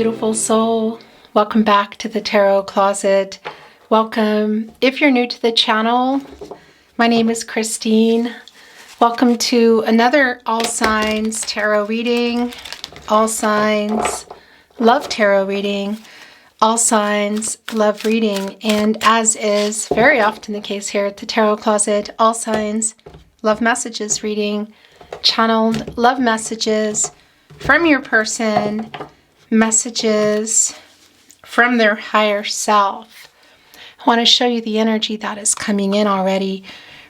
beautiful soul. Welcome back to the Tarot Closet. Welcome. If you're new to the channel, my name is Christine. Welcome to another All Signs Tarot reading. All Signs Love Tarot reading. All Signs Love reading. And as is very often the case here at the Tarot Closet, All Signs Love Messages reading. Channeled love messages from your person, messages from their higher self. I want to show you the energy that is coming in already.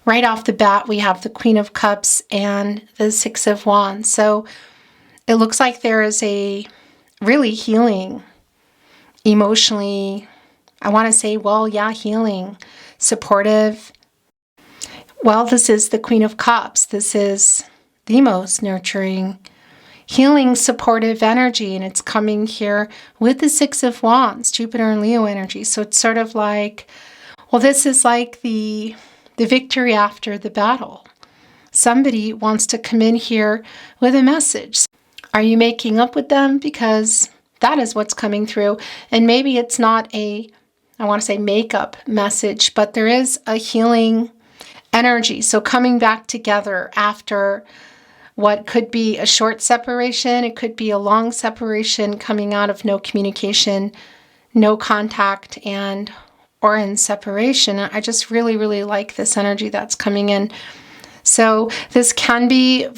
Right off the bat, we have the Queen of Cups and the Six of Wands. So it looks like there is a really healing, emotionally, I want to say, well, yeah, healing, supportive. Well, this is the Queen of Cups. This is the most nurturing, healing, supportive energy, and it's coming here with the Six of Wands, Jupiter and Leo energy. So it's sort of like, well, this is like the victory after the battle. Somebody wants to come in here with a message. Are you making up with them? Because that is what's coming through. And maybe it's not a, I want to say makeup message, but there is a healing energy. So coming back together after what could be a short separation, it could be a long separation, coming out of no communication, no contact, and or in separation. I just really, really like this energy that's coming in. So this can be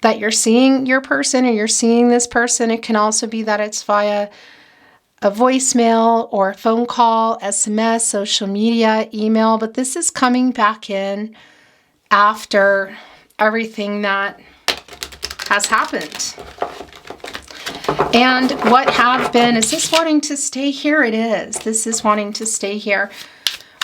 that you're seeing your person or you're seeing this person. It can also be that it's via a voicemail or a phone call, SMS, social media, email, but this is coming back in after everything that has happened. And what have been, is this wanting to stay here? It is. This is wanting to stay here.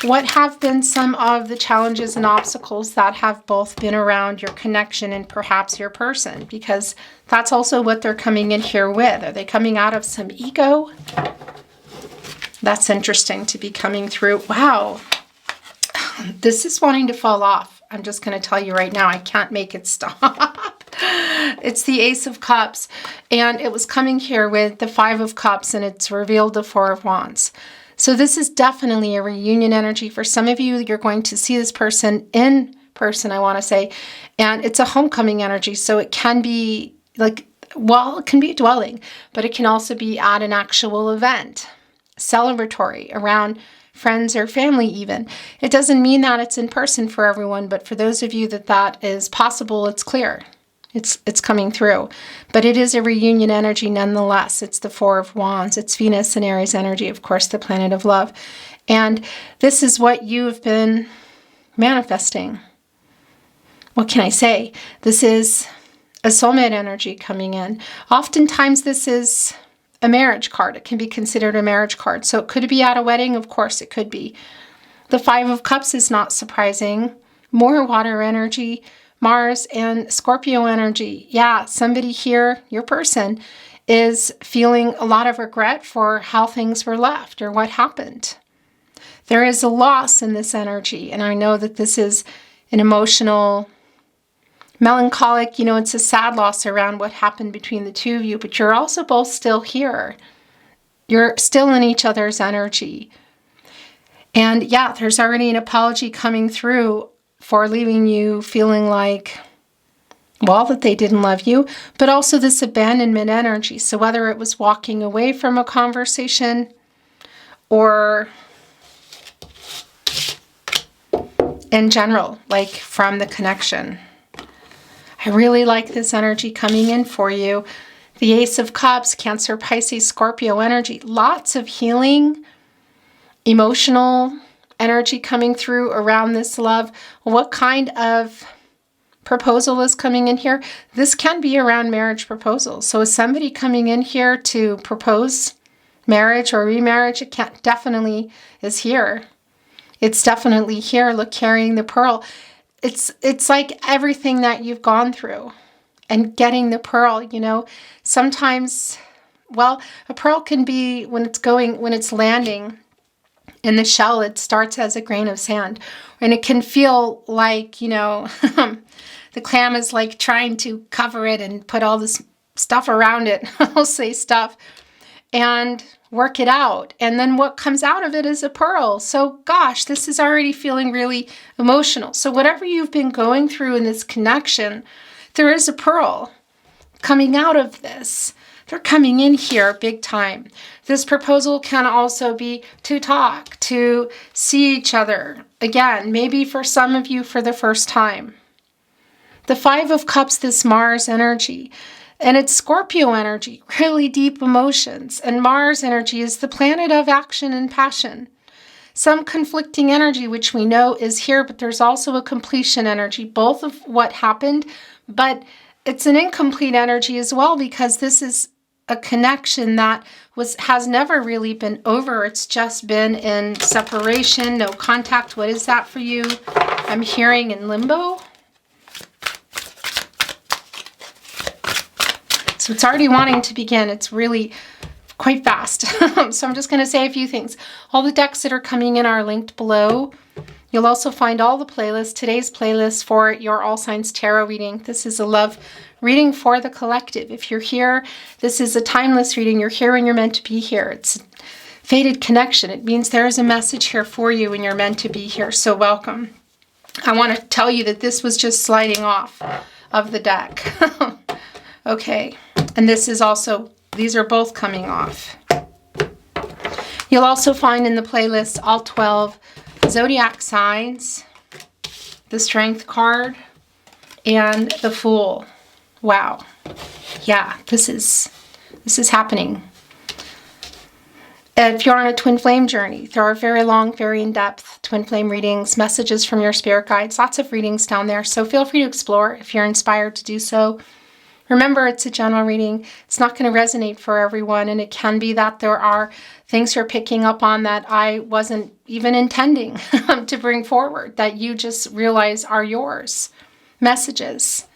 What have been some of the challenges and obstacles that have both been around your connection and perhaps your person? Because that's also what they're coming in here with. Are they coming out of some ego? That's interesting to be coming through. Wow. This is wanting to fall off. I'm just going to tell you right now, I can't make it stop. It's the Ace of Cups, and it was coming here with the Five of Cups, and it's revealed the Four of Wands. So this is definitely a reunion energy. For some of you, you're going to see this person in person, I want to say, and it's a homecoming energy. So it can be like, well, it can be a dwelling, but it can also be at an actual event, celebratory, around friends or family even. It doesn't mean that it's in person for everyone, but for those of you that is possible, it's clear. It's coming through. But it is a reunion energy nonetheless. It's the Four of Wands. It's Venus and Aries energy, of course, the planet of love. And this is what you've been manifesting. What can I say? This is a soulmate energy coming in. Oftentimes this is a marriage card. It can be considered a marriage card. So it could be at a wedding. Of course, it could be. The Five of Cups is not surprising. More water energy, Mars and Scorpio energy. Yeah, somebody here, your person, is feeling a lot of regret for how things were left or what happened. There is a loss in this energy. And I know that this is an emotional, melancholic, it's a sad loss around what happened between the two of you, but you're also both still here. You're still in each other's energy. And yeah, there's already an apology coming through for leaving you feeling like, well, that they didn't love you, but also this abandonment energy. So whether it was walking away from a conversation or in general, like from the connection. I really like this energy coming in for you. The Ace of Cups, Cancer, Pisces, Scorpio energy. Lots of healing, emotional energy coming through around this love. What kind of proposal is coming in here? This can be around marriage proposals. So is somebody coming in here to propose marriage or remarriage? It definitely is here. It's definitely here. Look, carrying the pearl. It's like everything that you've gone through and getting the pearl, sometimes, well, a pearl can be when it's landing in the shell, it starts as a grain of sand, and it can feel like, the clam is like trying to cover it and put all this stuff around it. I'll say stuff. and work it out. And then what comes out of it is a pearl. So gosh, this is already feeling really emotional. So whatever you've been going through in this connection, there is a pearl coming out of this. They're coming in here big time. This proposal can also be to talk, to see each other. Again, maybe for some of you for the first time. The Five of Cups, this Mars energy. And it's Scorpio energy, really deep emotions. And Mars energy is the planet of action and passion. Some conflicting energy, which we know is here, but there's also a completion energy, both of what happened, but it's an incomplete energy as well, because this is a connection that has never really been over. It's just been in separation, no contact. What is that for you? I'm hearing in limbo. So it's already wanting to begin. It's really quite fast. So I'm just going to say a few things. All the decks that are coming in are linked below. You'll also find all the playlists, today's playlist for your All Signs Tarot reading. This is a love reading for the collective. If you're here, this is a timeless reading. You're here when you're meant to be here. It's a fated connection. It means there is a message here for you when you're meant to be here. So welcome. I want to tell you that this was just sliding off of the deck. Okay. And this is also, these are both coming off. You'll also find in the playlist all 12 zodiac signs, the Strength card, and the Fool. Wow. Yeah, this is happening. If you're on a twin flame journey, there are very long, very in-depth twin flame readings, messages from your spirit guides, lots of readings down there. So feel free to explore if you're inspired to do so. Remember, it's a general reading. It's not going to resonate for everyone, and it can be that there are things you're picking up on that I wasn't even intending to bring forward, that you just realize are yours. Messages.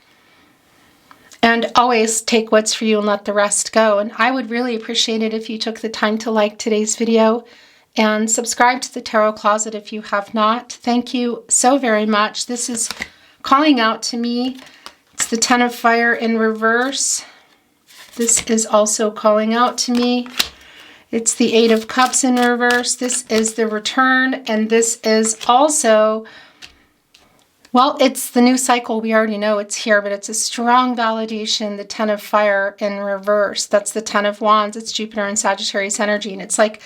And always take what's for you and let the rest go. And I would really appreciate it if you took the time to like today's video and subscribe to the Tarot Closet if you have not. Thank you so very much. This is calling out to me. It's the Ten of Fire in reverse. This is also calling out to me. It's the Eight of Cups in reverse. This is the Return. And this is also, well, it's the new cycle. We already know it's here, but it's a strong validation. The Ten of Fire in reverse. That's the Ten of Wands. It's Jupiter and Sagittarius energy. And it's like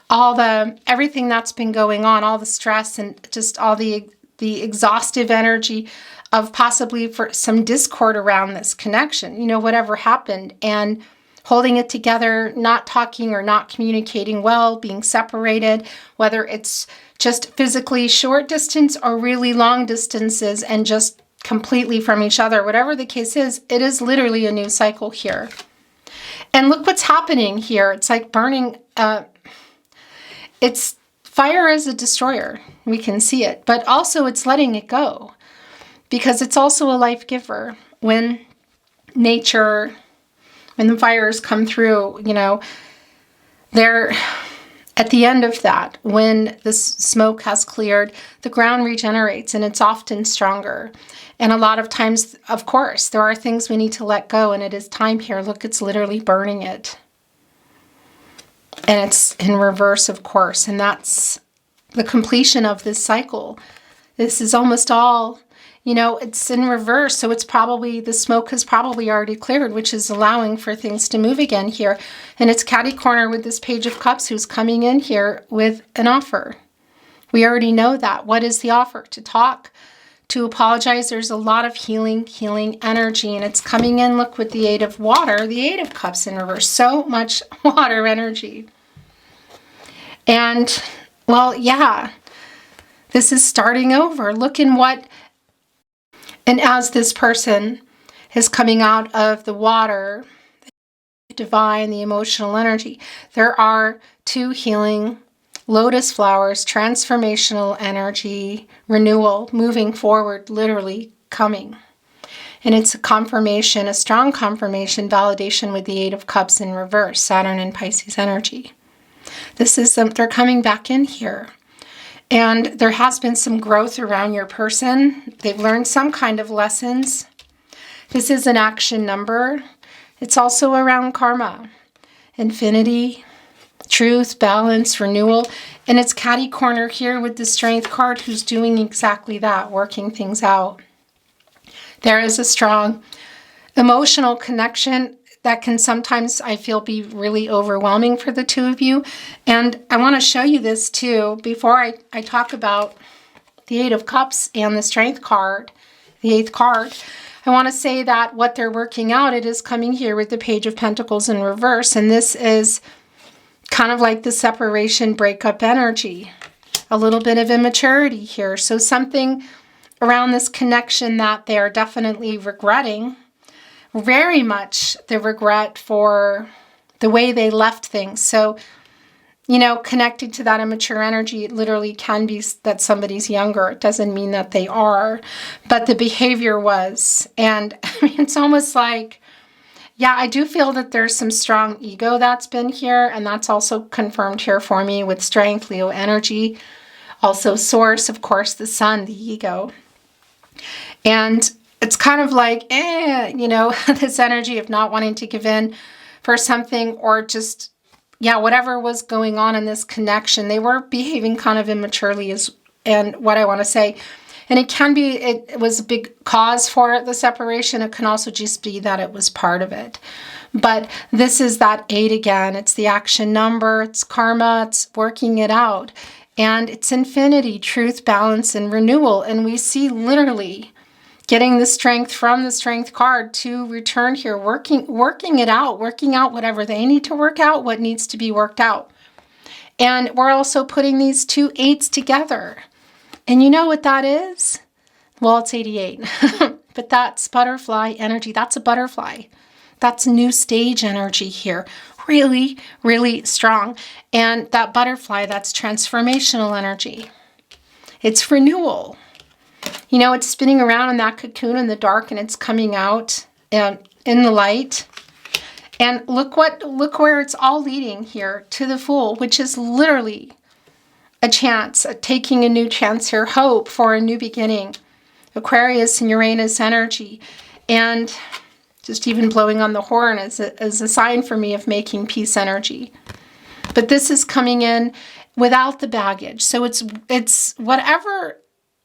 everything that's been going on, all the stress and just all the exhaustive energy of possibly for some discord around this connection, you know, whatever happened, and holding it together, not talking or not communicating well, being separated, whether it's just physically short distance or really long distances and just completely from each other. Whatever the case is, it is literally a new cycle here. And look what's happening here. It's like burning, it's fire is a destroyer. We can see it, but also it's letting it go. Because it's also a life giver. When nature, when the fires come through, you know, they're at the end of that, when the smoke has cleared, the ground regenerates and it's often stronger. And a lot of times, of course, there are things we need to let go, and it is time here. Look, it's literally burning it. And it's in reverse, of course, and that's the completion of this cycle. This is almost all, you know, it's in reverse, so it's probably, the smoke has probably already cleared, which is allowing for things to move again here. And it's catty corner with this Page of Cups who's coming in here with an offer. We already know that. What is the offer? To talk, to apologize. There's a lot of healing energy, and it's coming in, look, with the Eight of Water, the Eight of Cups in reverse. So much water energy. And, well, yeah, this is starting over. Look in what... And as this person is coming out of the water, the divine, the emotional energy, there are two healing lotus flowers, transformational energy, renewal, moving forward, literally coming. And it's a confirmation, a strong confirmation, validation with the Eight of Cups in reverse, Saturn and Pisces energy. This is they're coming back in here. And there has been some growth around your person. They've learned some kind of lessons. This is an action number. It's also around karma. infinity, truth, balance, renewal. And it's catty corner here with the Strength card, who's doing exactly that, working things out. There is a strong emotional connection that can sometimes, I feel, be really overwhelming for the two of you. And I want to show you this too, before I talk about the Eight of Cups and the Strength card, the 8th card. I want to say that what they're working out, it is coming here with the Page of Pentacles in reverse. And this is kind of like the separation, breakup energy. A little bit of immaturity here. So something around this connection that they're definitely regretting. Very much the regret for the way they left things. So, you know, connecting to that immature energy, it literally can be that somebody's younger. It doesn't mean that they are, but the behavior was. And I mean, it's almost like, yeah, I do feel that there's some strong ego that's been here, and that's also confirmed here for me with Strength, Leo energy. Also Source, of course, the Sun, the ego. And it's kind of like, you know, this energy of not wanting to give in for something, or just, yeah, whatever was going on in this connection. They were behaving kind of immaturely and what I want to say. And it can be, it was a big cause for the separation. It can also just be that it was part of it. But this is that 8 again. It's the action number. It's karma. It's working it out. And it's infinity, truth, balance, and renewal. And we see literally getting the Strength from the Strength card to return here, working it out, working out whatever they need to work out, what needs to be worked out. And we're also putting these 2 8s together. And you know what that is? Well, it's 88. But that's butterfly energy. That's a butterfly. That's new stage energy here. Really, really strong. And that butterfly, that's transformational energy. It's renewal. You know, it's spinning around in that cocoon in the dark, and it's coming out in the light. And look where it's all leading here, to the Fool, which is literally a chance, taking a new chance here, hope for a new beginning. Aquarius and Uranus energy. And just even blowing on the horn is a sign for me of making peace energy. But this is coming in without the baggage. So it's whatever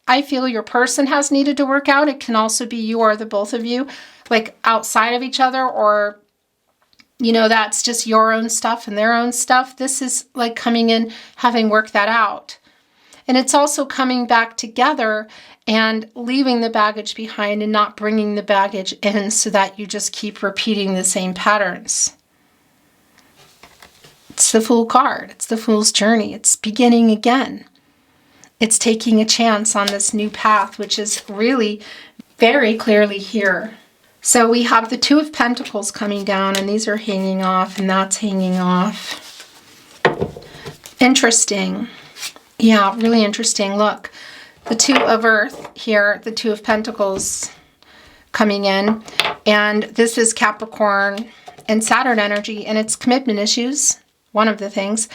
I feel your person has needed to work out. It can also be you or the both of you, like outside of each other, or, you know, that's just your own stuff and their own stuff. This is like coming in, having worked that out. And it's also coming back together and leaving the baggage behind and not bringing the baggage in, so that you just keep repeating the same patterns. It's the Fool card. It's the Fool's journey. It's beginning again. It's taking a chance on this new path, which is really very clearly here. So we have the 2 of Pentacles coming down, and these are hanging off, and that's hanging off. Interesting. Yeah, really interesting. Look, the 2 of Earth here, the 2 of Pentacles coming in, and this is Capricorn and Saturn energy, and it's commitment issues, one of the things.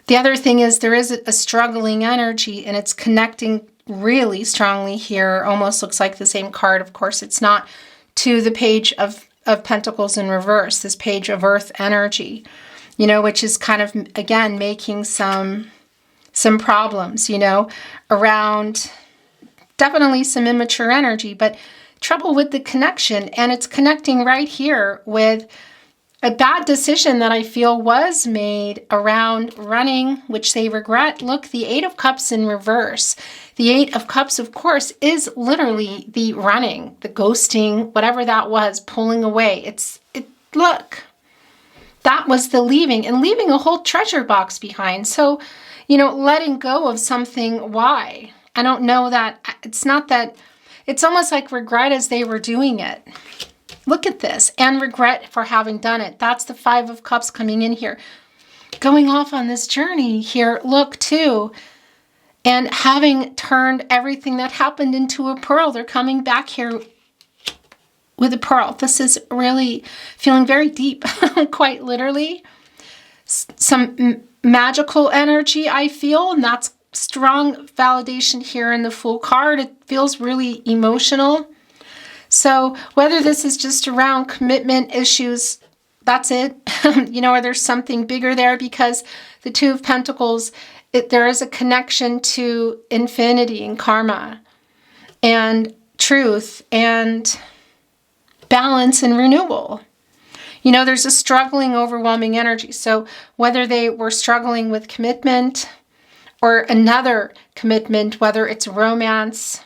The other thing is there is a struggling energy, and it's connecting really strongly here. Almost looks like the same card. Of course, it's not, to the Page of Pentacles in reverse, this Page of Earth energy, you know, which is kind of, again, making some problems, you know, around definitely some immature energy, but trouble with the connection. And it's connecting right here with a bad decision that I feel was made around running, which they regret. Look, the 8 of Cups in reverse. The 8 of Cups, of course, is literally the running, the ghosting, whatever that was, pulling away. Look, that was the leaving, and leaving a whole treasure box behind. So, you know, letting go of something. Why? I don't know that. It's not that. It's almost like regret as they were doing it. Look at this, and regret for having done it. That's the 5 of Cups coming in here. Going off on this journey here, look too. And having turned everything that happened into a pearl, they're coming back here with a pearl. This is really feeling very deep, quite literally. Some magical energy, I feel, and that's strong validation here in the Fool card. It feels really emotional. So whether this is just around commitment issues that's it. Or there's something bigger there, because the Two of Pentacles, there is a connection to infinity and karma and truth and balance and renewal. There's a struggling, overwhelming energy. So whether they were struggling with commitment or another commitment, whether it's romance,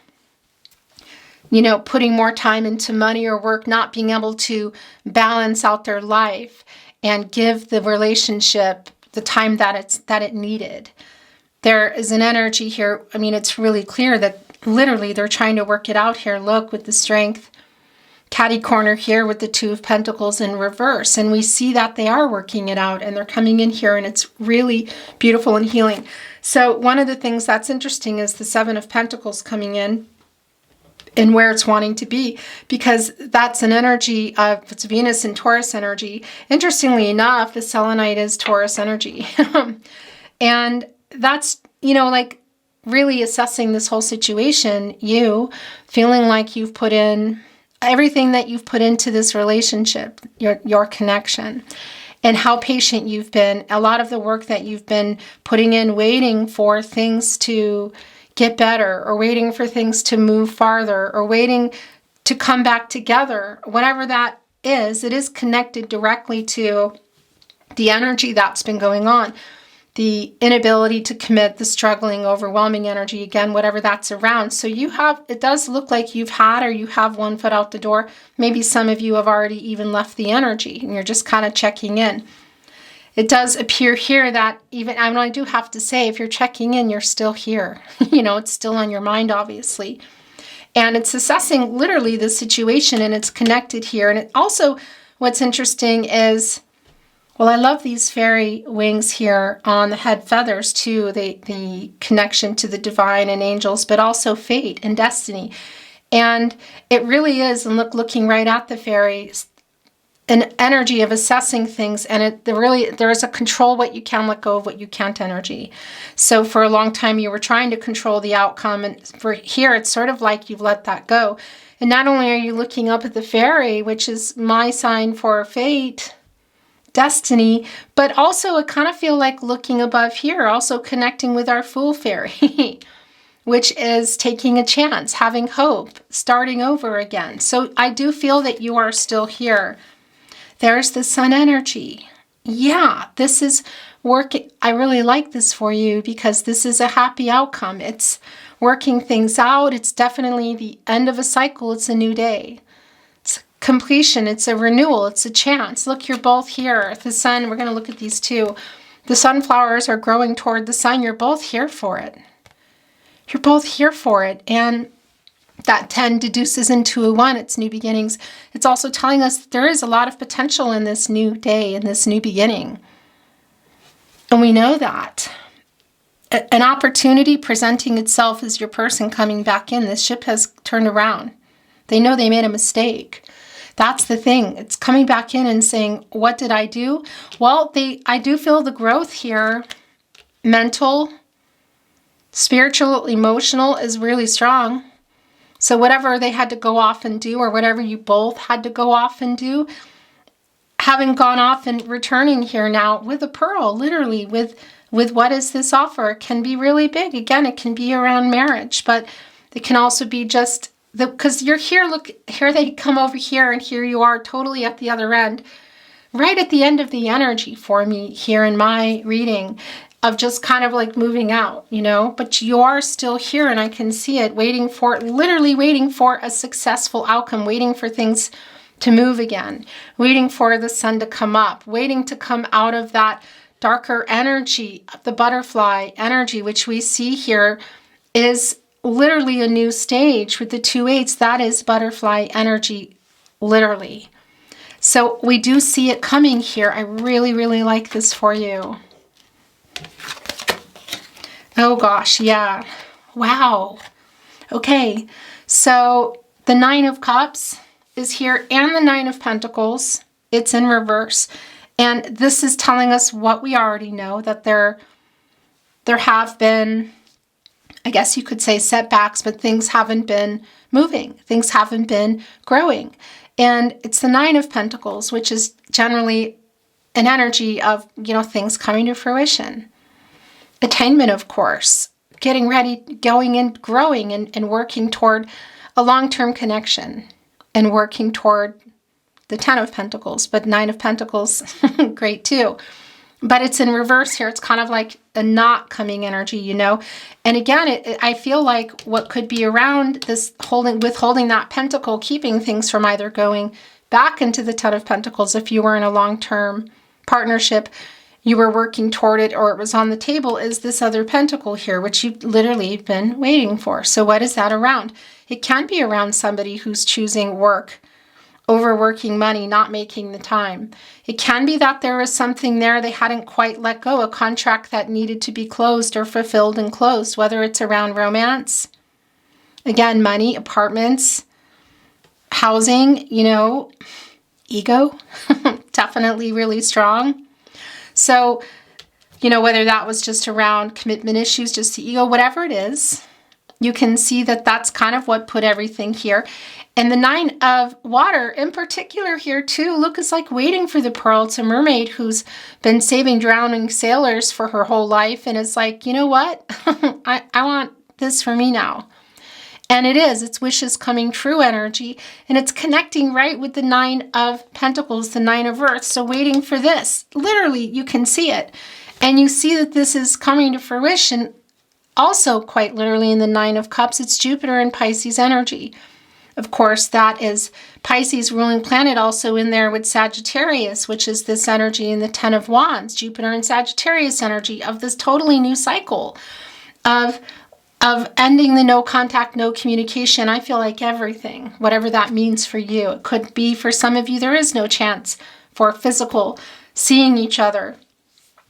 putting more time into money or work, not being able to balance out their life and give the relationship the time that it needed. There is an energy here. It's really clear that literally they're trying to work it out here. Look, with the Strength catty corner here with the Two of Pentacles in reverse. And we see that they are working it out, and they're coming in here, and it's really beautiful and healing. So one of the things that's interesting is the Seven of Pentacles coming in and where it's wanting to be, because that's an energy of, it's Venus and Taurus energy. Interestingly enough, the selenite is Taurus energy. And that's, like really assessing this whole situation, you feeling like you've put in everything that you've put into this relationship, your connection, and how patient you've been, a lot of the work that you've been putting in, waiting for things to get better, or waiting for things to move farther, or waiting to come back together. Whatever that is, it is connected directly to the energy that's been going on. The inability to commit, the struggling, overwhelming energy, again, whatever that's around. So it does look like you have one foot out the door. Maybe some of you have already even left the energy and you're just kind of checking in. It does appear here that I do have to say, if you're checking in, you're still here. It's still on your mind, obviously. And it's assessing literally the situation, and it's connected here. And it also, what's interesting is, well, I love these fairy wings here on the head feathers too, the connection to the divine and angels, but also fate and destiny. And it really is, and looking right at the fairies, an energy of assessing things, and there is a control what you can let go of, what you can't energy. So for a long time you were trying to control the outcome, and for here it's sort of like you've let that go. And not only are you looking up at the fairy, which is my sign for fate, destiny, but also I kind of feel like looking above here, also connecting with our Fool fairy, which is taking a chance, having hope, starting over again. So I do feel that you are still here. There's the Sun energy. Yeah, this is working. I really like this for you because this is a happy outcome. It's working things out. It's definitely the end of a cycle. It's a new day. It's completion. It's a renewal. It's a chance. Look, you're both here. The sun, we're going to look at these two. The sunflowers are growing toward the sun. You're both here for it. You're both here for it. And that 10 deduces into a 1. It's new beginnings. It's also telling us that there is a lot of potential in this new day, in this new beginning. And we know that. An opportunity presenting itself as your person coming back in. This ship has turned around. They know they made a mistake. That's the thing. It's coming back in and saying, what did I do? Well, I do feel the growth here. Mental, spiritual, emotional is really strong. So whatever they had to go off and do, or whatever you both had to go off and do, having gone off and returning here now with a pearl, literally with what is this offer, it can be really big. Again, it can be around marriage, but it can also be just, because you're here, look, here they come over here, and here you are totally at the other end, right at the end of the energy for me here in my reading, of just kind of like moving out, but you are still here, and I can see it, literally waiting for a successful outcome, waiting for things to move again, waiting for the sun to come up, waiting to come out of that darker energy, the butterfly energy, which we see here is literally a new stage with the 2 8s. That is butterfly energy, literally. So we do see it coming here. I really, really like this for you. Oh gosh, yeah. Wow. Okay, so the 9 of Cups is here, and the 9 of Pentacles. It's in reverse. And this is telling us what we already know, that there have been I guess you could say setbacks, but things haven't been moving. Things haven't been growing. And it's the Nine of Pentacles, which is generally an energy of, things coming to fruition. Attainment, of course. Getting ready, going and growing and working toward a long-term connection and working toward the Ten of Pentacles. But Nine of Pentacles, great too. But it's in reverse here. It's kind of like a not coming energy, And again, I feel like what could be around this withholding that pentacle, keeping things from either going back into the Ten of Pentacles if you were in a long-term partnership, you were working toward it, or it was on the table, is this other pentacle here, which you've literally been waiting for. So what is that around? It can be around somebody who's choosing work, overworking money, not making the time. It can be that there was something there they hadn't quite let go, a contract that needed to be closed or fulfilled and closed, whether it's around romance, again, money, apartments, housing, ego, definitely really strong. So, whether that was just around commitment issues, just the ego, whatever it is, you can see that that's kind of what put everything here. And the Nine of Water in particular here too, look, is like waiting for the pearl. It's a mermaid who's been saving drowning sailors for her whole life. And it's like, you know what? I want this for me now. And it is. It's wishes coming true energy. And it's connecting right with the Nine of Pentacles, the Nine of Earth. So waiting for this. Literally, you can see it. And you see that this is coming to fruition. Also, quite literally, in the Nine of Cups, it's Jupiter and Pisces energy. Of course, that is Pisces ruling planet also in there with Sagittarius, which is this energy in the Ten of Wands, Jupiter and Sagittarius energy of this totally new cycle of ending the no contact, no communication. I feel like everything, whatever that means for you. It could be for some of you, there is no chance for physical seeing each other.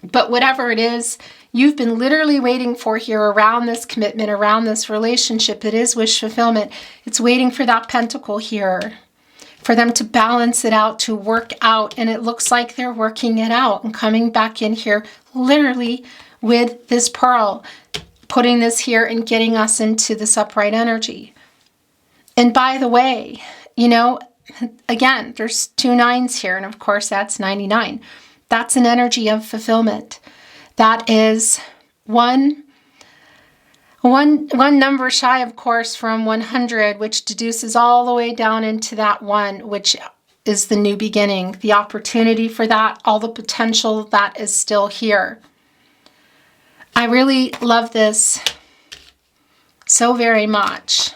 But whatever it is, you've been literally waiting for here around this commitment, around this relationship. It is wish fulfillment. It's waiting for that pentacle here, for them to balance it out, to work out. And it looks like they're working it out and coming back in here literally with this pearl, putting this here and getting us into this upright energy. And by the way, again, there's 2 nines here. And of course, that's 99. That's an energy of fulfillment. That is one number shy, of course, from 100, which deduces all the way down into that 1, which is the new beginning, the opportunity for that, all the potential that is still here. I really love this so very much.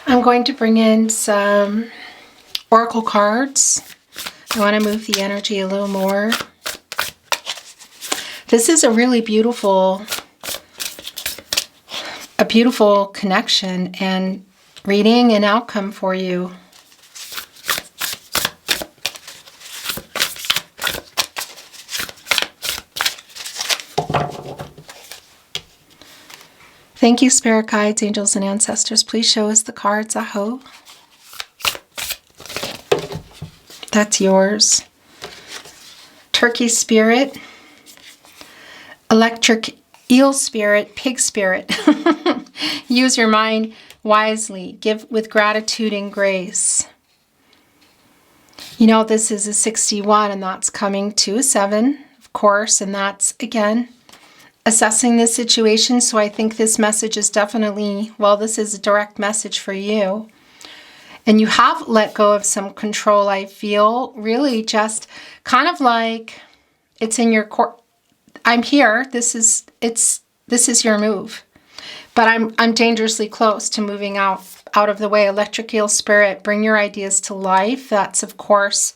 I'm going to bring in some oracle cards. I want to move the energy a little more. This is a really beautiful connection and reading and outcome for you. Thank you, Spirit Guides, Angels, and Ancestors. Please show us the cards, Aho. That's yours. Turkey Spirit, Electric Eel Spirit, Pig Spirit. Use your mind wisely. Give with gratitude and grace. This is a 61, and that's coming to a 7, of course, and that's, again, assessing the situation. So I think this message is definitely, this is a direct message for you. And you have let go of some control, I feel. Really just kind of like it's in your core. I'm here. This is your move. But I'm dangerously close to moving out of the way. Electric Eel Spirit, bring your ideas to life. That's, of course,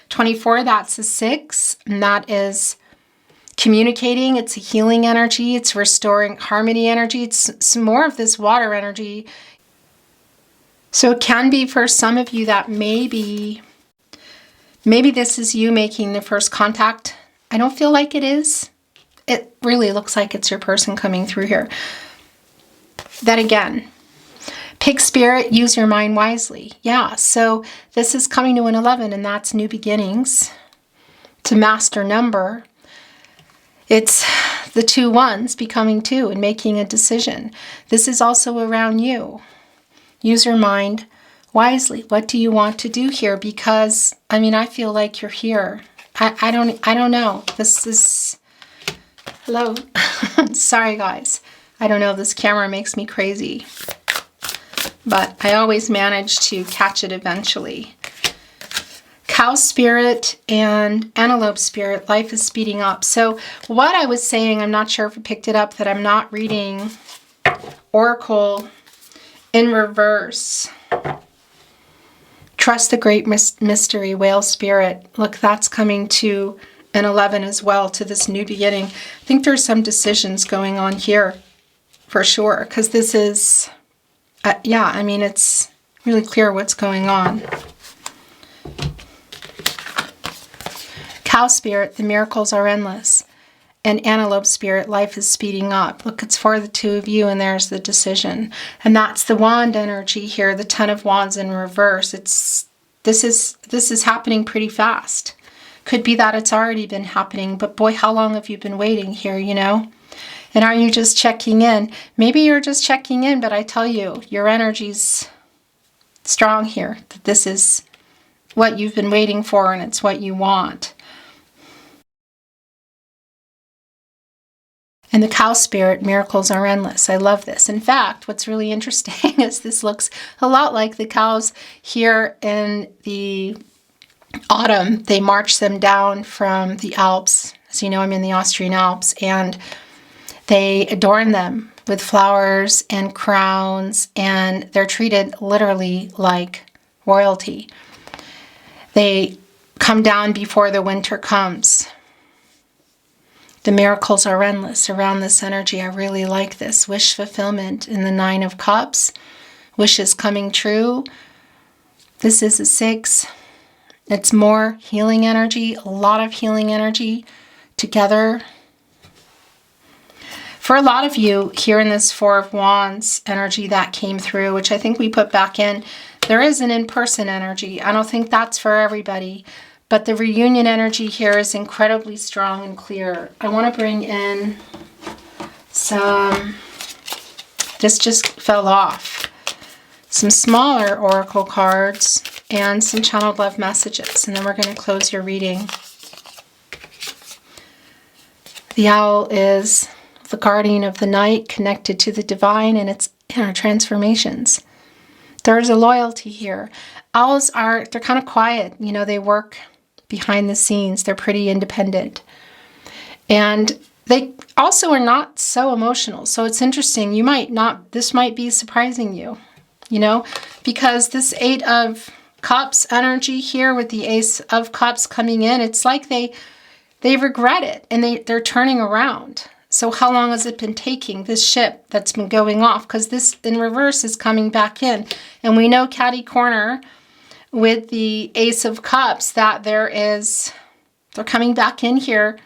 24. That's a 6. And that is communicating. It's a healing energy. It's restoring harmony energy. It's some more of this water energy. So it can be for some of you that maybe this is you making the first contact. I don't feel like it is. It really looks like it's your person coming through here. Then again, Pig Spirit, use your mind wisely. Yeah, so this is coming to an 11, and that's new beginnings. It's a master number. It's the 2 wands becoming 2 and making a decision. This is also around you. Use your mind wisely. What do you want to do here? Because, I mean, I feel like you're here. I don't know. This is, hello. Sorry, guys. I don't know. This camera makes me crazy. But I always manage to catch it eventually. Cow spirit and antelope spirit, life is speeding up. So what I was saying, I'm not sure if you picked it up, that I'm not reading Oracle in reverse. Trust the great mystery, whale spirit. Look, that's coming to an 11 as well, to this new beginning. I think there's some decisions going on here for sure, because this is, yeah, I mean, it's really clear what's going on. Cow spirit, the miracles are endless. And antelope spirit, life is speeding up. Look, it's for the 2 of you, and there's the decision. And that's the wand energy here, the 10 of wands in reverse. This is happening pretty fast. Could be that it's already been happening, but boy, how long have you been waiting here, you know? And are you just checking in? Maybe you're just checking in, but I tell you, your energy's strong here. That this is what you've been waiting for, and it's what you want. And the cow spirit, miracles are endless. I love this. In fact, what's really interesting is this looks a lot like the cows here in the autumn. They march them down from the Alps. As you know, I'm in the Austrian Alps, and they adorn them with flowers and crowns, and they're treated literally like royalty. They come down before the winter comes. The miracles are endless around this energy. I really like this. Wish fulfillment in the 9 of Cups. Wishes coming true. This is a 6. It's more healing energy, a lot of healing energy together. For a lot of you here in this 4 of Wands energy that came through, which I think we put back in, there is an in-person energy. I don't think that's for everybody. But the reunion energy here is incredibly strong and clear. I want to bring in some, this just fell off, some smaller oracle cards and some channeled love messages. And then we're going to close your reading. The owl is the guardian of the night, connected to the divine and its inner transformations. There's a loyalty here. Owls they're kind of quiet. You know, they work behind the scenes. They're pretty independent. And they also are not so emotional. So it's interesting. This might be surprising you, you know, because this 8 of Cups energy here with the Ace of Cups coming in, it's like they regret it and they're turning around. So how long has it been taking, this ship that's been going off? Because this in reverse is coming back in. And we know catty corner with the Ace of Cups that they're coming back in here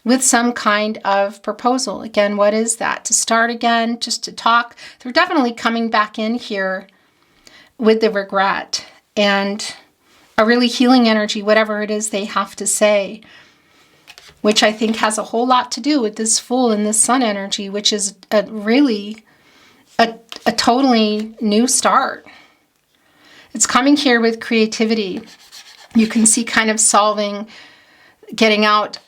with some kind of proposal. Again, what is that? To start again, just to talk. They're definitely coming back in here with the regret and a really healing energy, whatever it is they have to say, which I think has a whole lot to do with this Fool and this Sun energy, which is a totally new start. It's coming here with creativity. You can see kind of solving, getting out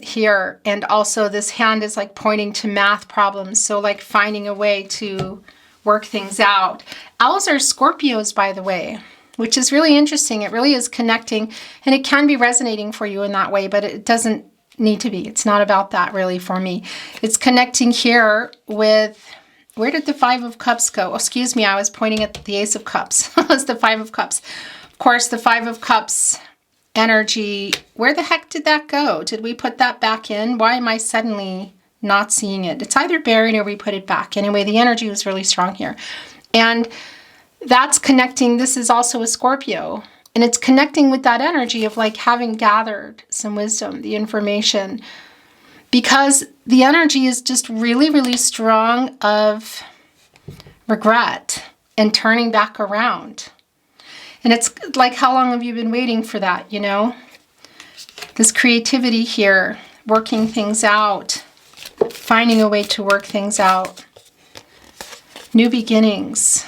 here. And also this hand is like pointing to math problems. So like finding a way to work things out. Owls are Scorpios, by the way, which is really interesting. It really is connecting, and it can be resonating for you in that way, but it doesn't need to be. It's not about that really for me. It's connecting here with, where did the 5 of Cups go? Oh, excuse me, I was pointing at the Ace of Cups. It was the 5 of Cups. Of course, the 5 of Cups energy, where the heck did that go? Did we put that back in? Why am I suddenly not seeing it? It's either buried or we put it back. Anyway, the energy was really strong here. And that's connecting. This is also a Scorpio. And it's connecting with that energy of like having gathered some wisdom, the information, because the energy is just really, really strong of regret and turning back around. And it's like, how long have you been waiting for that, you know? This creativity here working things out, finding a way to work things out. New beginnings.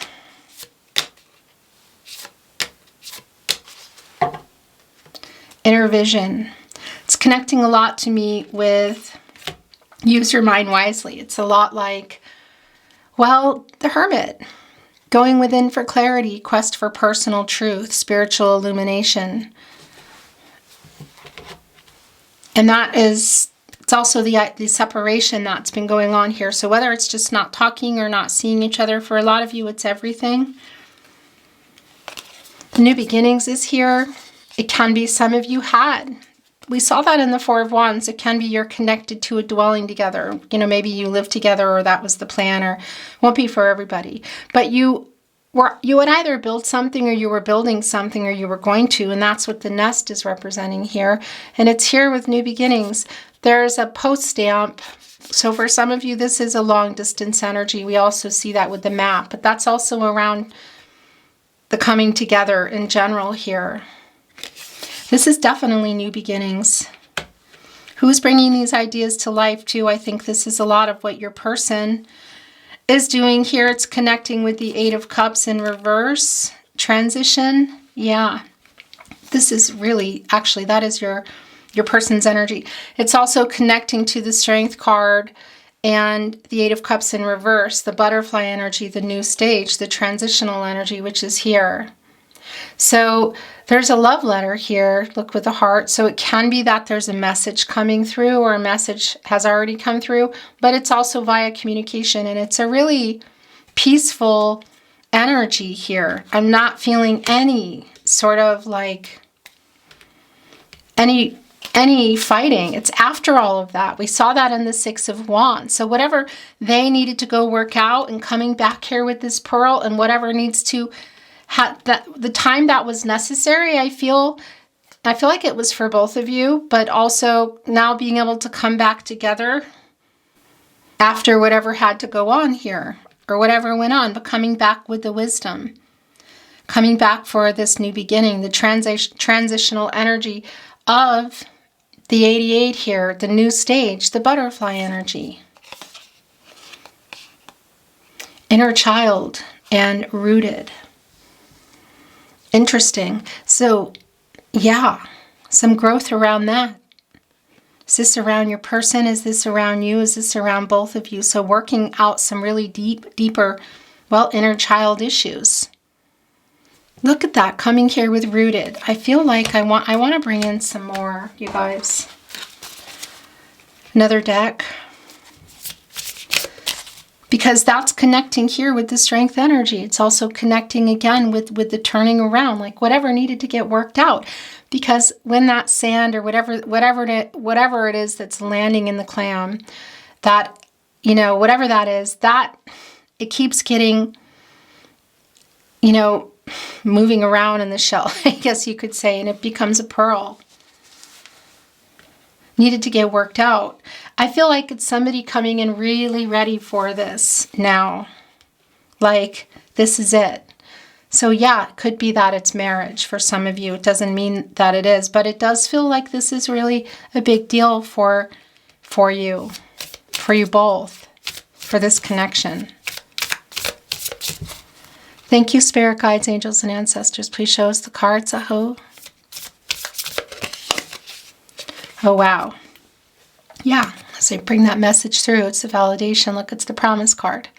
Inner vision. It's connecting a lot to me with use your mind wisely. It's a lot like, well, the Hermit. Going within for clarity, quest for personal truth, spiritual illumination. And that is, it's also the separation that's been going on here. So whether it's just not talking or not seeing each other, for a lot of you, it's everything. The new beginnings is here. It can be some of you had. We saw that in the Four of Wands. It can be you're connected to a dwelling together. You know, maybe you live together or that was the plan, or won't be for everybody. But you would either build something or you were building something or you were going to, and that's what the nest is representing here. And it's here with new beginnings. There's a post stamp. So for some of you, this is a long distance energy. We also see that with the map, but that's also around the coming together in general here. This is definitely new beginnings. Who's bringing these ideas to life too? I think this is a lot of what your person is doing here. It's connecting with the Eight of Cups in reverse. Transition. Yeah. This is really, actually, that is your person's energy. It's also connecting to the Strength card and the Eight of Cups in reverse, the butterfly energy, the new stage, the transitional energy, which is here. So there's a love letter here, look with the heart. So it can be that there's a message coming through or a message has already come through, but it's also via communication, and it's a really peaceful energy here. I'm not feeling any sort of like any fighting. It's after all of that. We saw that in the Six of Wands. So whatever they needed to go work out and coming back here with this pearl and whatever needs to the time that was necessary, I feel like it was for both of you, but also now being able to come back together after whatever had to go on here or whatever went on, but coming back with the wisdom, coming back for this new beginning, the transitional energy of the 88 here, the new stage, the butterfly energy. Inner child and rooted. Interesting. So, yeah, some growth around that. Is this around your person? Is this around you? Is this around both of you? So working out some really deeper, well, inner child issues. Look at that, coming here with rooted. I feel like I want to bring in some more, you guys. Another deck. Because that's connecting here with the strength energy. It's also connecting again with the turning around, like whatever needed to get worked out. Because when that sand or whatever it is that's landing in the clam, that, you know, whatever that is, that it keeps getting, you know, moving around in the shell, I guess you could say, and it becomes a pearl. Needed to get worked out. I feel like it's somebody coming in really ready for this now. Like, this is it. So yeah, it could be that it's marriage for some of you. It doesn't mean that it is, but it does feel like this is really a big deal for you both, for this connection. Thank you, spirit guides, angels, and ancestors. Please show us the cards. Aho. Oh, wow. Yeah, as I bring that message through, it's the validation. Look, it's the promise card.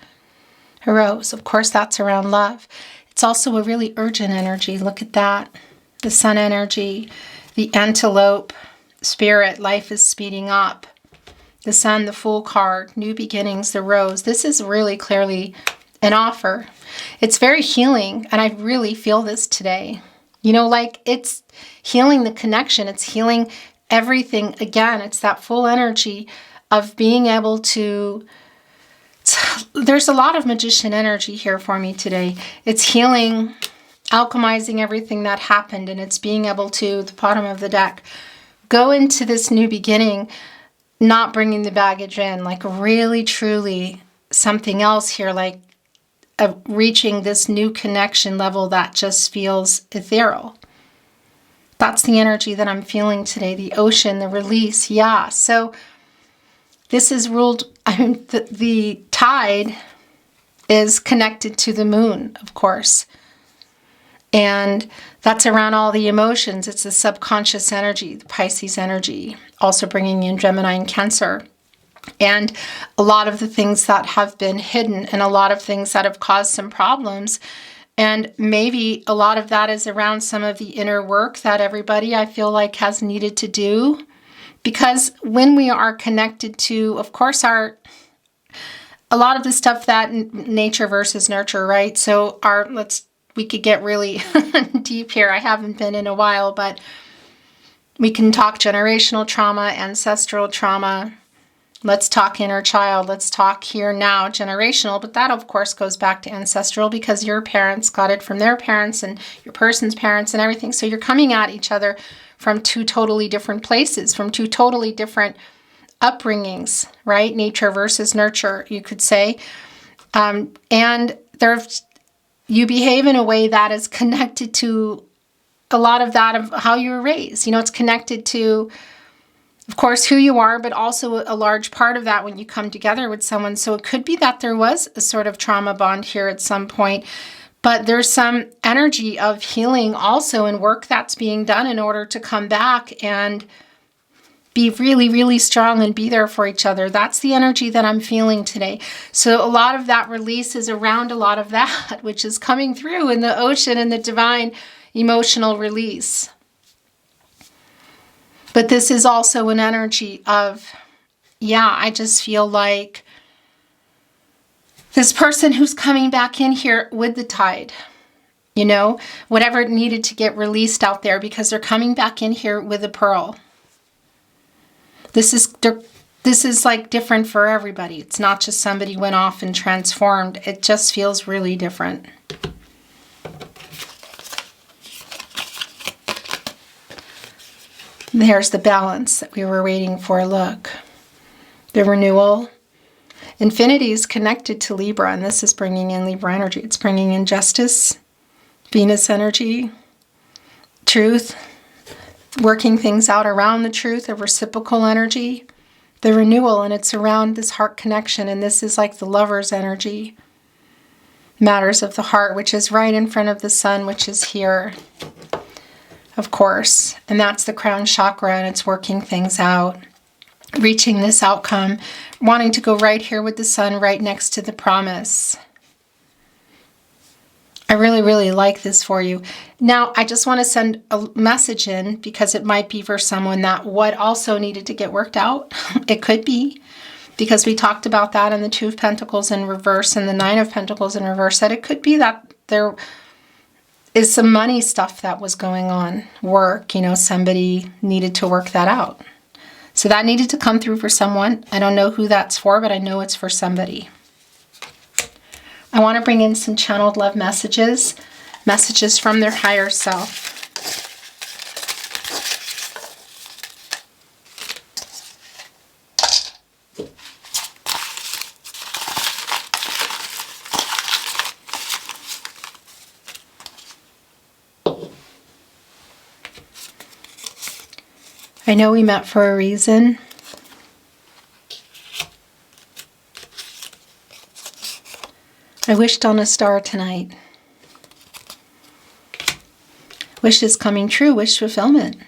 Heroes. Of course, that's around love. It's also a really urgent energy. Look at that. The sun energy, the antelope spirit. Life is speeding up. The sun, the Fool card, new beginnings, the rose. This is really clearly an offer. It's very healing, and I really feel this today. You know, like it's healing the connection. It's healing everything. Again, it's that full energy of being able to, there's a lot of magician energy here for me today. It's healing, alchemizing everything that happened, and it's being able to, the bottom of the deck, go into this new beginning, not bringing the baggage in, like really, truly something else here, like reaching this new connection level that just feels ethereal. That's the energy that I'm feeling today. The ocean, the release. Yeah. So this is ruled, the tide is connected to the moon, of course. And that's around all the emotions. It's the subconscious energy, the Pisces energy, also bringing in Gemini and Cancer. And a lot of the things that have been hidden and a lot of things that have caused some problems. And maybe a lot of that is around some of the inner work that everybody, I feel like, has needed to do. Because when we are connected to, of course, a lot of the stuff that nature versus nurture, right? So we could get really deep here. I haven't been in a while, but we can talk generational trauma, ancestral trauma. Let's talk inner child. Let's talk here now, generational. But that, of course, goes back to ancestral because your parents got it from their parents and your person's parents and everything. So you're coming at each other from two totally different places, from two totally different upbringings, right? Nature versus nurture, you could say. And you behave in a way that is connected to a lot of that of how you were raised. You know, it's connected to, of course, who you are, but also a large part of that when you come together with someone. So it could be that there was a sort of trauma bond here at some point, but there's some energy of healing also and work that's being done in order to come back and be really, really strong and be there for each other. That's the energy that I'm feeling today. So a lot of that release is around a lot of that, which is coming through in the ocean and the divine emotional release. But this is also an energy of, I just feel like this person who's coming back in here with the tide, you know, whatever needed to get released out there, because they're coming back in here with a pearl. This is like different for everybody. It's not just somebody went off and transformed. It just feels really different. There's the balance that we were waiting for. Look, the renewal. Infinity is connected to Libra, and this is bringing in Libra energy. It's bringing in justice, Venus energy, truth, working things out around the truth, a reciprocal energy, the renewal, and it's around this heart connection, and this is like the lover's energy, matters of the heart, which is right in front of the sun, which is here, of course, and that's the crown chakra, and it's working things out, reaching this outcome, wanting to go right here with the sun, right next to the promise. I really, really like this for you. Now, I just want to send a message in because it might be for someone that what also needed to get worked out. It could be because we talked about that in the Two of Pentacles in reverse and the Nine of Pentacles in reverse, that it could be that there is some money stuff that was going on, work, you know, somebody needed to work that out. So that needed to come through for someone. I don't know who that's for, but I know it's for somebody. I want to bring in some channeled love messages, messages from their higher self. I know we met for a reason. I wished on a star tonight. Wish is coming true, wish fulfillment.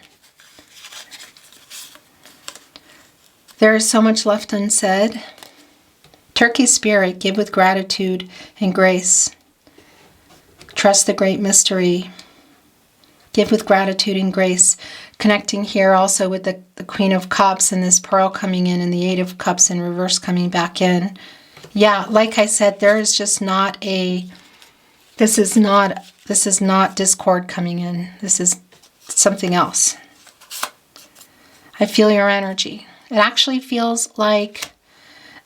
There is so much left unsaid. Turkey spirit, give with gratitude and grace. Trust the great mystery. Give with gratitude and grace. Connecting here also with the Queen of Cups and this pearl coming in and the Eight of Cups in reverse coming back in. Yeah, like I said, there is just not this is not discord coming in. This is something else. I feel your energy. It actually feels like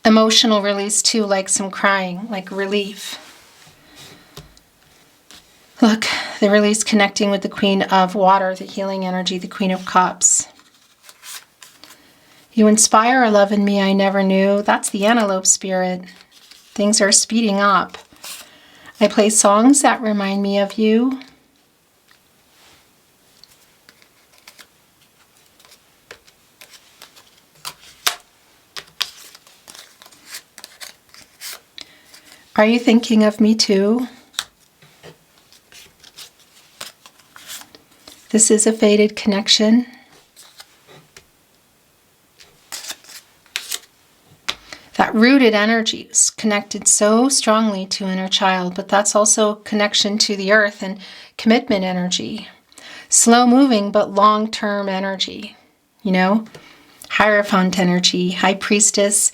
emotional release too, like some crying, like relief. Look, the release connecting with the Queen of Water, the healing energy, the Queen of Cups. You inspire a love in me I never knew. That's the antelope spirit. Things are speeding up. I play songs that remind me of you. Are you thinking of me too? This is a fated connection. That rooted energy is connected so strongly to inner child, but that's also connection to the earth and commitment energy. Slow moving, but long-term energy, you know? Hierophant energy, high priestess,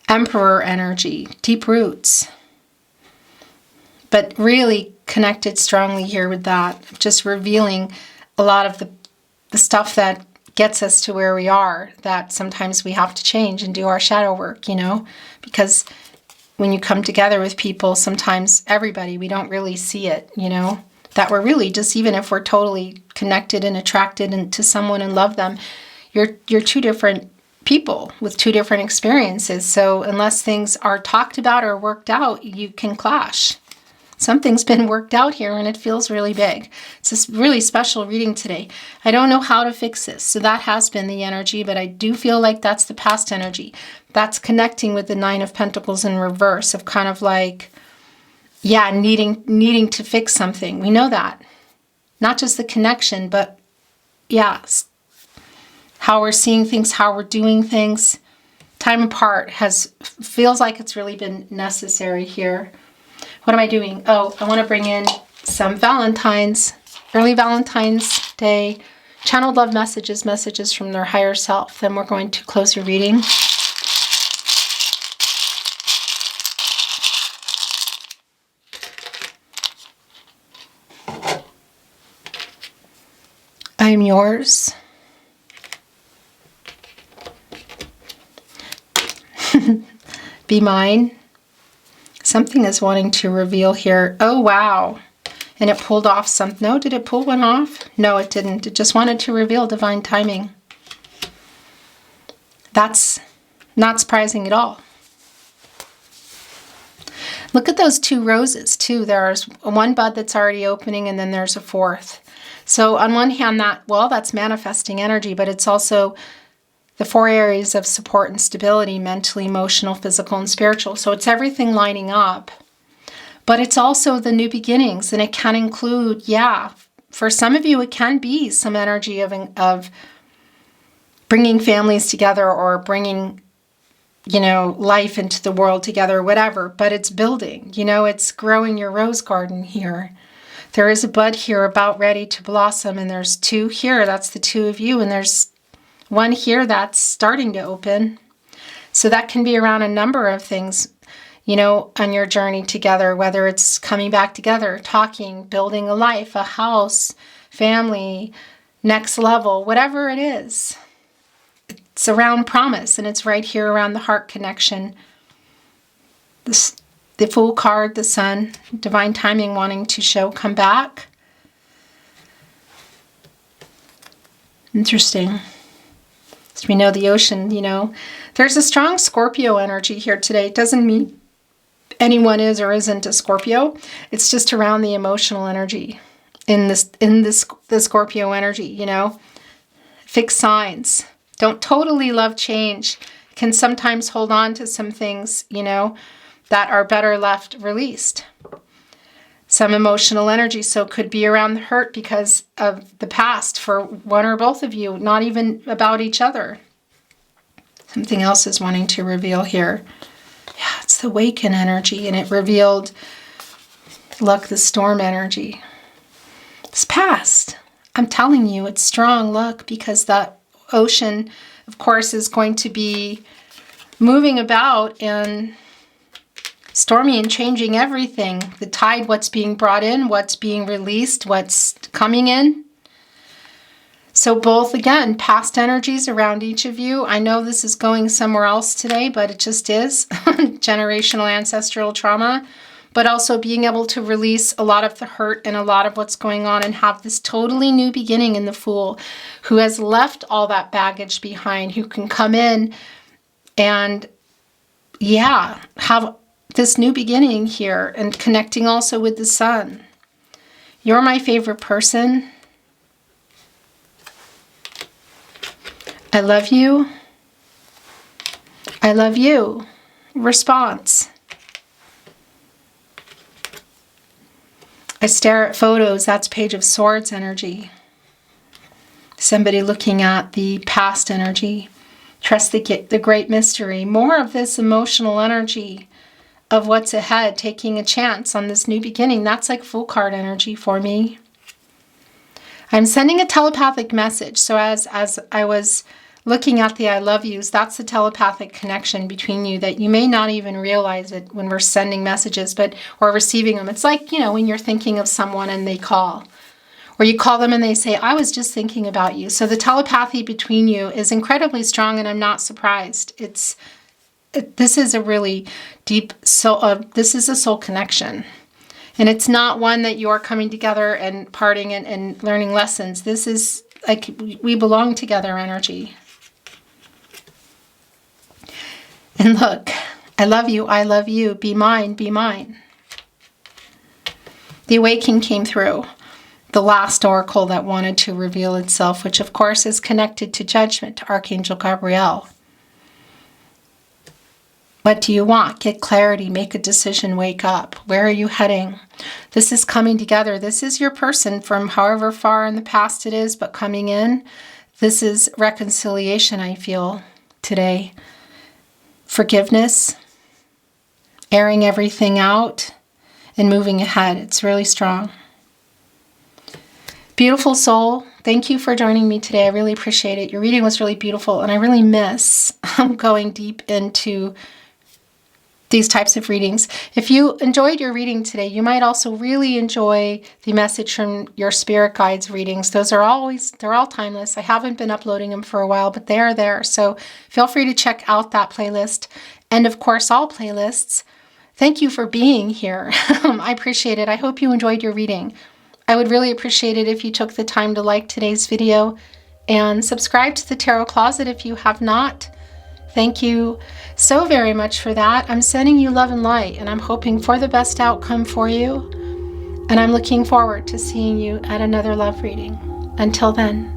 emperor energy, deep roots. But really connected strongly here with that, just revealing a lot of the stuff that gets us to where we are, that sometimes we have to change and do our shadow work, you know? Because when you come together with people, sometimes everybody, we don't really see it, you know? That we're really just, even if we're totally connected and attracted to someone and love them, you're two different people with two different experiences. So unless things are talked about or worked out, you can clash. Something's been worked out here and it feels really big. It's a really special reading today. I don't know how to fix this. So that has been the energy, but I do feel like that's the past energy. That's connecting with the Nine of Pentacles in reverse, of kind of like, yeah, needing to fix something. We know that. Not just the connection, but yeah, how we're seeing things, how we're doing things. Time apart feels like it's really been necessary here. What am I doing? Oh, I want to bring in some early Valentine's Day, channeled love messages from their higher self. Then we're going to close your reading. I am yours. Be mine. Something is wanting to reveal here. Oh, wow. And it pulled off some. No, did it pull one off? No, it didn't. It just wanted to reveal divine timing. That's not surprising at all. Look at those two roses, too. There's one bud that's already opening, and then there's a fourth. So on one hand, that's manifesting energy, but it's also the four areas of support and stability: mentally, emotional, physical, and spiritual. So it's everything lining up. But it's also the new beginnings, and it can include, yeah, for some of you, it can be some energy of bringing families together or bringing, you know, life into the world together, whatever. But it's building, you know, it's growing your rose garden here. There is a bud here about ready to blossom, and there's two here. That's the two of you, and there's one here that's starting to open. So that can be around a number of things, you know, on your journey together, whether it's coming back together, talking, building a life, a house, family, next level, whatever it is. It's around promise, and it's right here around the heart connection. The Fool card, the Sun, divine timing wanting to show come back. Interesting. We know the ocean, you know. There's a strong Scorpio energy here today. It doesn't mean anyone is or isn't a Scorpio. It's just around the emotional energy in the Scorpio energy, you know. Fixed signs. Don't totally love change. Can sometimes hold on to some things, you know, that are better left released. Some emotional energy, so it could be around the hurt because of the past for one or both of you, not even about each other. Something else is wanting to reveal here. Yeah, it's the Awaken energy, and it revealed, look, the Storm energy. It's past. I'm telling you, it's strong, look, because that ocean, of course, is going to be moving about and stormy and changing everything. The tide, what's being brought in, what's being released, what's coming in. So both, again, past energies around each of you. I know this is going somewhere else today, but it just is. Generational ancestral trauma. But also being able to release a lot of the hurt and a lot of what's going on and have this totally new beginning in the Fool, who has left all that baggage behind, who can come in and, yeah, have this new beginning here, and connecting also with the Sun. You're my favorite person. I love you. I love you. Response. I stare at photos. That's Page of Swords energy. Somebody looking at the past energy. Trust the great mystery. More of this emotional energy of what's ahead, taking a chance on this new beginning. That's like Fool card energy for me. I'm sending a telepathic message. So as I was looking at the I love yous, that's the telepathic connection between you that you may not even realize it when we're sending messages, or receiving them. It's like, you know, when you're thinking of someone and they call, or you call them and they say, I was just thinking about you. So the telepathy between you is incredibly strong, and I'm not surprised. This is a really deep soul, this is a soul connection. And it's not one that you're coming together and partying and learning lessons. This is like we belong together energy. And look, I love you, be mine, be mine. The awakening came through. The last oracle that wanted to reveal itself, which of course is connected to judgment, to Archangel Gabriel. What do you want? Get clarity, make a decision, wake up. Where are you heading? This is coming together. This is your person from however far in the past it is, but coming in. This is reconciliation, I feel, today. Forgiveness, airing everything out, and moving ahead. It's really strong. Beautiful soul, thank you for joining me today. I really appreciate it. Your reading was really beautiful, and I really miss going deep into these types of readings. If you enjoyed your reading today, you might also really enjoy the message from your spirit guides readings. Those are they're all timeless. I haven't been uploading them for a while, but they are there. So feel free to check out that playlist. And of course, all playlists. Thank you for being here. I appreciate it. I hope you enjoyed your reading. I would really appreciate it if you took the time to like today's video and subscribe to the Tarot Closet if you have not. Thank you so very much for that. I'm sending you love and light, and I'm hoping for the best outcome for you. And I'm looking forward to seeing you at another love reading. Until then.